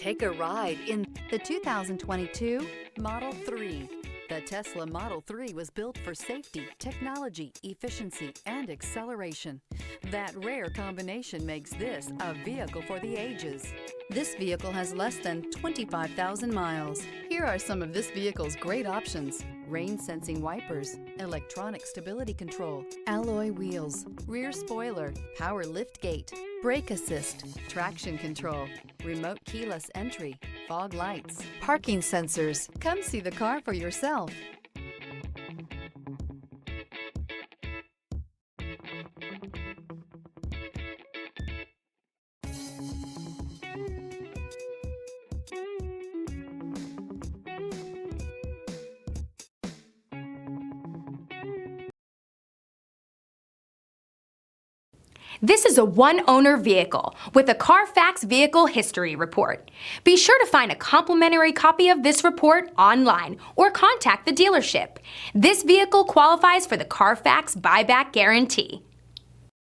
Take a ride in the 2022 Model 3. The Tesla Model 3 was built for safety, technology, efficiency, and acceleration. That rare combination makes this a vehicle for the ages. This vehicle has less than 25,000 miles. Here are some of this vehicle's great options: rain-sensing wipers, electronic stability control, alloy wheels, rear spoiler, power liftgate, brake assist, traction control, remote keyless entry, fog lights, parking sensors. Come see the car for yourself. This is a one-owner vehicle with a Carfax Vehicle History Report. Be sure to find a complimentary copy of this report online or contact the dealership. This vehicle qualifies for the Carfax Buyback Guarantee.